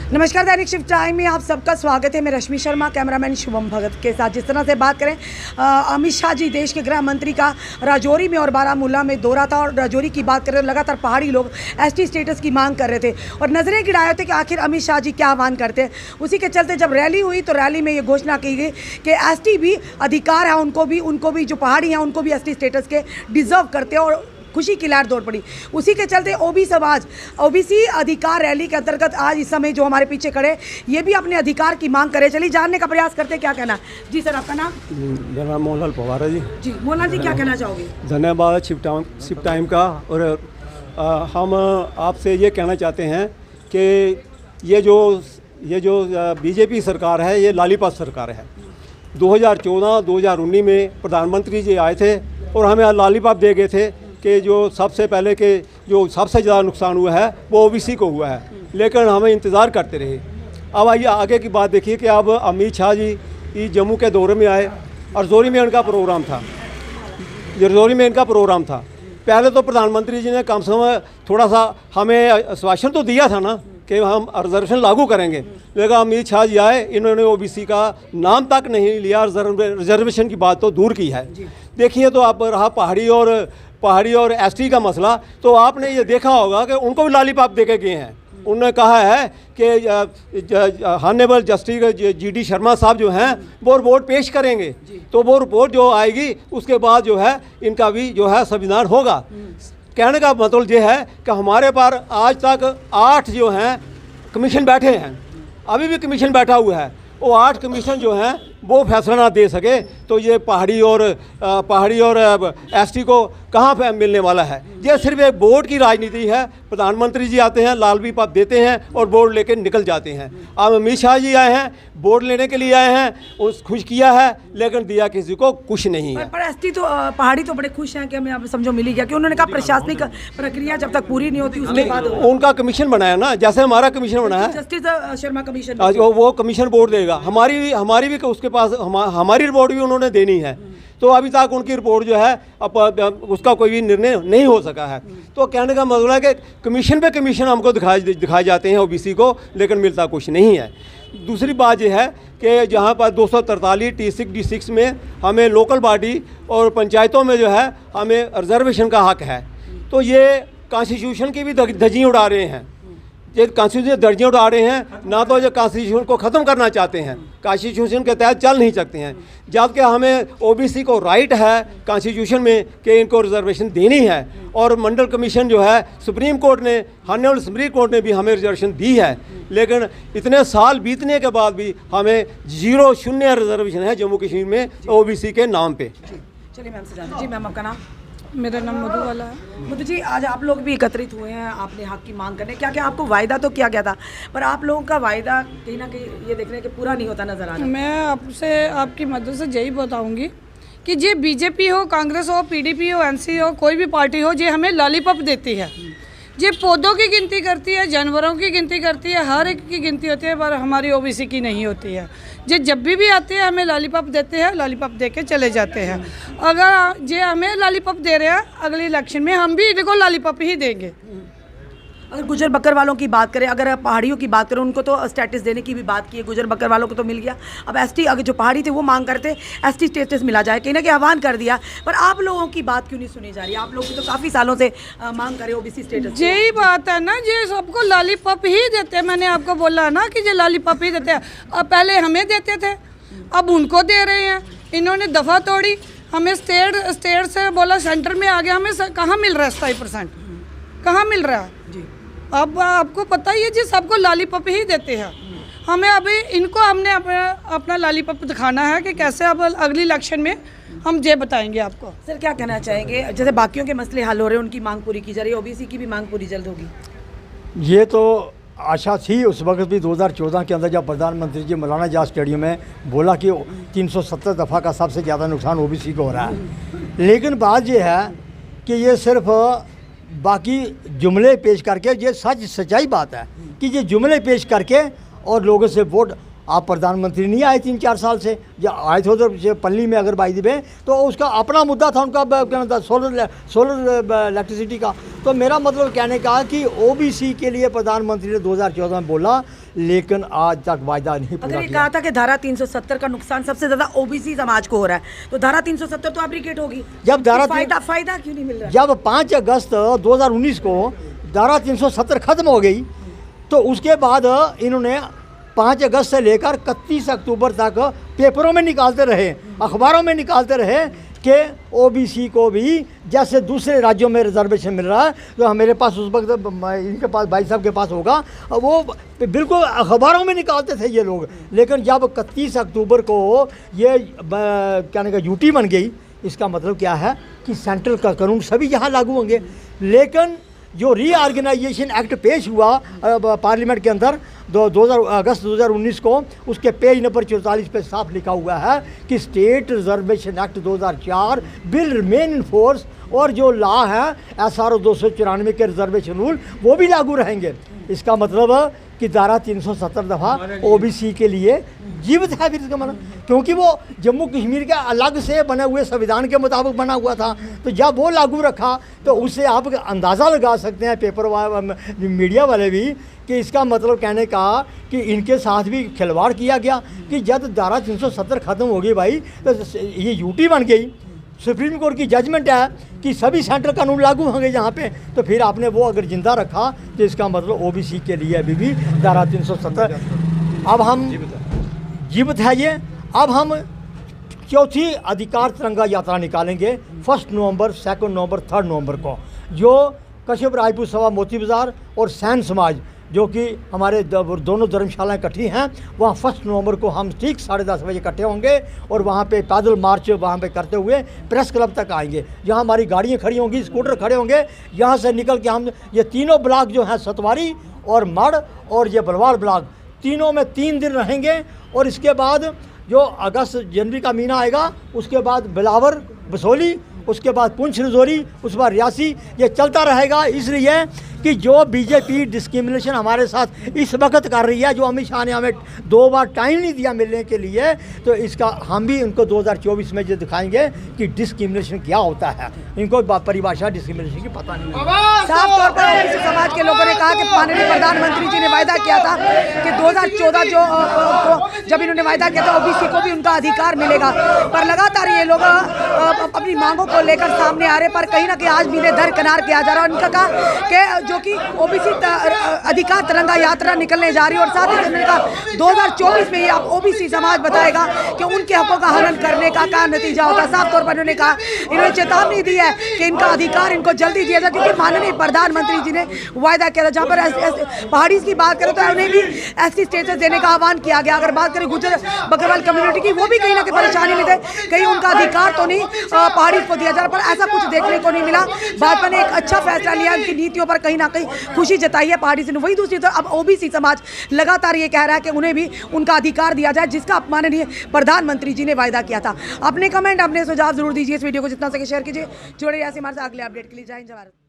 नमस्कार, दैनिक shift time में आप सबका स्वागत है। मैं रश्मि शर्मा, कैमरामैन शुभम भगत के साथ। जिस तरह से बात करें, अमित शाह जी देश के गृह मंत्री का राजौरी में और बारामूला में दौरा था, और राजौरी की बात करें लगातार पहाड़ी लोग एसटी स्टेटस की मांग कर रहे थे और नजरें गिराए थे कि आखिर अमित शाह जी क्या आह्वान करते हैं। उसी के चलते जब रैली हुई तो रैली में ये घोषणा की गई कि एसटी भी अधिकार है, उनको भी जो पहाड़ी हैं उनको भी एसटी स्टेटस के डिजर्व करते हैं, और खुशी की लहर दौड़ पड़ी। उसी के चलते ओबीसी अधिकार रैली के अंतर्गत आज इस समय जो हमारे पीछे खड़े ये भी अपने अधिकार की मांग करे। चलिए जानने का प्रयास करते हैं क्या कहना। जी सर, आपका नाम? मेरा नाम मोहनलाल पवार है जी। मोहनलाल जी, क्या कहना चाहोगे? धन्यवाद शिफ्ट टाइम का। और हम आपसे ये कहना चाहते हैं कि ये जो बीजेपी सरकार है ये लालीपाप सरकार है। 2014-2019 में प्रधानमंत्री जी आए थे और हमें लालीपाप दे गए थे कि जो सबसे पहले के जो सबसे ज़्यादा नुकसान हुआ है वो ओबीसी को हुआ है, लेकिन हमें इंतज़ार करते रहे। अब आइए आगे की बात देखिए कि अब अमित शाह जी जम्मू के दौरे में आए और रजौरी में इनका प्रोग्राम था। पहले तो प्रधानमंत्री जी ने कम से कम थोड़ा सा हमें आश्वासन तो दिया था ना कि हम रिजर्वेशन लागू करेंगे, लेकिन अमित शाह जी आए, इन्होंने ओबीसी का नाम तक नहीं लिया, रिजर्वेशन की बात तो दूर की है। देखिए तो आप रहा पहाड़ी और एसटी का मसला, तो आपने ये देखा होगा कि उनको भी लालीपाप दे के गए हैं। उन्होंने कहा है कि हॉनरेबल जस्टिस जीडी शर्मा साहब जो हैं वो रिपोर्ट पेश करेंगे, तो वो रिपोर्ट जो आएगी उसके बाद जो है इनका भी जो है संविधान होगा। कहने का मतलब ये है कि हमारे पास आज तक 8 जो हैं कमीशन बैठे हैं, अभी भी कमीशन बैठा हुआ है। वो 8 कमीशन जो हैं वो फैसला ना दे सके तो ये पहाड़ी और एसटी को कहाँ पे मिलने वाला है। ये सिर्फ एक बोर्ड की राजनीति है। प्रधानमंत्री जी आते हैं, लालवीपाप देते हैं और बोर्ड लेकर निकल जाते हैं। अब अमित शाह जी आए हैं, बोर्ड लेने के लिए आए हैं, उस खुश किया है लेकिन दिया किसी को कुछ नहीं है। पर एसटी तो पहाड़ी तो बड़े खुश हैं कि हमें अब समझो मिल ही गया, कि उन्होंने कहा प्रशासनिक प्रक्रिया जब तक पूरी नहीं होती उसके बाद उनका कमीशन बनाया ना, जैसे हमारा कमीशन बनाया जस्टिस शर्मा कमीशन, वो कमीशन बोर्ड देगा। हमारी भी उसके पास हमारी रिपोर्ट भी उन्होंने देनी है, तो अभी तक उनकी रिपोर्ट जो है उसका कोई भी निर्णय नहीं हो सका है। तो कहने का मतलब है कि कमीशन पे कमीशन हमको दिखाए जाते हैं ओबीसी को, लेकिन मिलता कुछ नहीं है। दूसरी बात यह है कि जहाँ पर 243 T6 D6 में हमें लोकल बॉडी और पंचायतों में जो है हमें रिजर्वेशन का हक है, तो ये कॉन्स्टिट्यूशन की भी धज्जियाँ उड़ा रहे हैं। ये कॉन्स्टिट्यूशन दर्जियाँ उड़ा रहे हैं ना, तो ये कॉन्स्टिट्यूशन को ख़त्म करना चाहते हैं, कॉन्स्टिट्यूशन के तहत चल नहीं सकते हैं। जबकि हमें ओबीसी को राइट है कॉन्स्टिट्यूशन में कि इनको रिजर्वेशन देनी है, और मंडल कमीशन जो है सुप्रीम कोर्ट ने, हॉनरेबल सुप्रीम कोर्ट ने भी हमें रिजर्वेशन दी है, लेकिन इतने साल बीतने के बाद भी हमें 0 रिजर्वेशन है जम्मू कश्मीर में ओबीसी के नाम पे। चलिए मैम से जानते। जी मैम, आपका नाम? मेरा नाम मधुबाला है। मधु जी, आज आप लोग भी एकत्रित हुए हैं आपने हक की मांग करने। क्या क्या आपको वायदा तो किया गया था, पर आप लोगों का वायदा कहीं ना कहीं ये देख रहे हैं कि पूरा नहीं होता नजर आ रहा। मैं आपसे आपकी मदद से यही बताऊंगी कि ये बीजेपी हो, कांग्रेस हो, पीडीपी हो, एनसी हो, कोई भी पार्टी हो, ये हमें लॉलीपॉप देती है। ये पौधों की गिनती करती है, जानवरों की गिनती करती है, हर एक की गिनती होती है, पर हमारी ओबीसी की नहीं होती है। ये जब भी आते हैं हमें लॉलीपॉप देते हैं, लॉलीपॉप दे के चले जाते हैं। अगर ये हमें लॉलीपॉप दे रहे हैं, अगले इलेक्शन में हम भी इनको लॉलीपॉप ही देंगे। अगर गुजर बकर वालों की बात करें, अगर पहाड़ियों की बात करें, उनको तो स्टेटस देने की भी बात की है। गुजर बकर वालों को तो मिल गया, अब एसटी, अगर जो पहाड़ी थे वो मांग करते एसटी स्टेटस मिला जाए, कहीं ना कहीं आह्वान कर दिया। पर आप लोगों की बात क्यों नहीं सुनी जा रही? आप लोग भी तो काफ़ी सालों से मांग करे ओबीसी स्टेटस। यही बात है ना, ये सबको लॉलीपॉप ही देते हैं। मैंने आपको बोला ना कि ये लॉलीपॉप ही देते हैं। अब पहले हमें देते थे, अब उनको दे रहे हैं। इन्होंने दफ़ा तोड़ी, हमें स्टेट से बोला सेंटर में आ गया, हमें कहाँ मिल रहा है 27%, कहाँ मिल रहा है जी। अब आपको पता ही है जी, सबको लॉलीपॉप ही देते हैं। हमें अभी इनको हमने अपना लॉलीपॉप दिखाना है कि कैसे अब अगली इलेक्शन में हम ये बताएंगे आपको। सर, क्या कहना चाहेंगे? जैसे बाकियों के मसले हल हो रहे हैं, उनकी मांग पूरी की जा रही है, ओबीसी की भी मांग पूरी जल्द होगी। ये तो आशा थी उस वक्त भी 2014 के अंदर, जब प्रधानमंत्री जी मौलाना आजाद स्टेडियम में बोला कि 370 दफ़ा का सबसे ज़्यादा नुकसान ओबीसी को हो रहा है। लेकिन बात ये है कि ये सिर्फ बाकी जुमले पेश करके, ये सच्चाई बात है कि ये जुमले पेश करके और लोगों से वोट आप प्रधानमंत्री नहीं आए 3-4 साल से, या आए थे उधर पल्ली में अगर बाई में, तो उसका अपना मुद्दा था उनका क्या था सोलर इलेक्ट्रिसिटी का। तो मेरा मतलब कहने का कि ओबीसी के लिए प्रधानमंत्री ने 2014 में बोला लेकिन आज तक वायदा नहीं अगर पूरा ये किया। कहा था कि धारा 370 का नुकसान सबसे ज्यादा ओबीसी समाज को हो रहा है, तो धारा 370 तो एप्लीकेट होगी। जब धारा फायदा क्यों नहीं मिल रहा? जब 5 अगस्त 2019 को धारा 370 खत्म हो गई तो उसके बाद इन्होंने 5 अगस्त से लेकर 31 अक्टूबर तक पेपरों में निकालते रहे, अखबारों में निकालते रहे कि ओबीसी को भी जैसे दूसरे राज्यों में रिजर्वेशन मिल रहा है, तो मेरे पास उस वक्त इनके पास भाई साहब के पास होगा, वो बिल्कुल अखबारों में निकालते थे ये लोग। लेकिन जब 31 अक्टूबर को ये कहने का यूटी बन गई, इसका मतलब क्या है कि सेंट्रल का कानून सभी यहाँ लागू होंगे। लेकिन जो रीऑर्गेनाइजेशन एक्ट पेश हुआ पार्लियामेंट के अंदर 2000 अगस्त 2019 को, उसके पेज नंबर 44 पे साफ लिखा हुआ है कि state reservation act 2004 will remain in force, और जो लॉ है SRO 294 के रिजर्वेशन रूल वो भी लागू रहेंगे। इसका मतलब कि धारा 370 दफ़ा ओबीसी के लिए जीवित है फिर इसका मतलब, क्योंकि वो जम्मू कश्मीर के अलग से बने हुए संविधान के मुताबिक बना हुआ था। तो जब वो लागू रखा तो उससे आप अंदाज़ा लगा सकते हैं, पेपर मीडिया वाले भी, कि इसका मतलब कहने का कि इनके साथ भी खिलवाड़ किया गया कि जब धारा 370 ख़त्म हो गई भाई, तो ये यूटी बन गई, सुप्रीम कोर्ट की जजमेंट है कि सभी सेंट्रल कानून लागू होंगे यहाँ पे, तो फिर आपने वो अगर जिंदा रखा तो इसका मतलब ओबीसी के लिए अभी भी धारा 370 अब हम जीवित है ये। अब हम चौथी अधिकार तिरंगा यात्रा निकालेंगे 1 नवंबर, 2 नवंबर, 3 नवंबर को, जो कश्यप राजपूत सभा मोती बाज़ार और सैन समाज जो कि हमारे दोनों धर्मशालाएं इकट्ठी हैं, वहाँ 1 नवंबर को हम ठीक 10:30 बजे इकट्ठे होंगे और वहाँ पे पैदल मार्च वहाँ पे करते हुए प्रेस क्लब तक आएंगे, जहाँ हमारी गाड़ियाँ खड़ी होंगी, स्कूटर खड़े होंगे। यहाँ से निकल के हम ये तीनों ब्लॉक जो हैं, सतवारी और मढ़ और ये बलवाड़ ब्लॉक, तीनों में 3 दिन रहेंगे। और इसके बाद जो अगस्त जनवरी का महीना आएगा, उसके बाद बिलावर बसोली, उसके बाद पुंछ रजौरी, उसके बाद रियासी, ये चलता रहेगा। इसलिए कि जो बीजेपी डिस्क्रिमिनेशन हमारे साथ इस वक्त कर रही है, जो अमित शाह ने हमें 2 बार टाइम नहीं दिया मिलने के लिए, तो इसका हम भी इनको 2024 में जो दिखाएंगे कि डिस्क्रिमिनेशन क्या होता है। इनको परिभाषा डिस्क्रिमिनेशन की पता नहीं है। साफ तौर पर ओबीसी समाज के लोगों ने कहा कि माननीय प्रधानमंत्री जी ने वायदा किया था कि 2014 जब इन्होंने वायदा किया था ओबीसी को भी उनका अधिकार मिलेगा, पर लगातार ये लोग अपनी मांगों को लेकर सामने आ रहे, पर कहीं ना कहीं आज भी इन्हें दरकिनार किया जा रहा है। उनका कहा कि जो कि ओबीसी अधिकार तिरंगा यात्रा निकलने जा रही है, और साथ ही उन्होंने कहा 2024 में ये अब ओबीसी समाज बताएगा कि उनके हकों का हनन करने का क्या नतीजा होता है। साफ तौर पर उन्होंने कहा, इन्होंने चेतावनी दी है कि इनका अधिकार इनको जल्दी दिया जाए, क्योंकि माननीय प्रधानमंत्री जी ने वायदा किया था। जहाँ पर पहाड़ी की बात करें तो उन्हें भी एससी स्टेटस देने का आह्वान किया गया। अगर बात करें गुजर बकरवाल कम्युनिटी की, वो भी कहीं ना कहीं परेशानी में थे, कहीं उनका अधिकार तो नहीं पहाड़ी को दिया जा रहा, पर ऐसा कुछ देखने को नहीं मिला। भाजपा ने एक अच्छा फैसला लिया, उनकी नीतियों पर कहीं ना कहीं खुशी जताई है पहाड़ी से। वही दूसरी तरफ अब ओबीसी समाज लगातार ये कह रहा है कि उन्हें भी उनका अधिकार दिया जाए, जिसका माननीय प्रधानमंत्री जी ने वायदा किया था। अपने कमेंट, अपने सुझाव जरूर दीजिए। इस वीडियो को जितना सके शेयर कीजिए। जुड़े रहिए हमारे साथ अगले अपडेट के लिए। जय हिंद, जय भारत।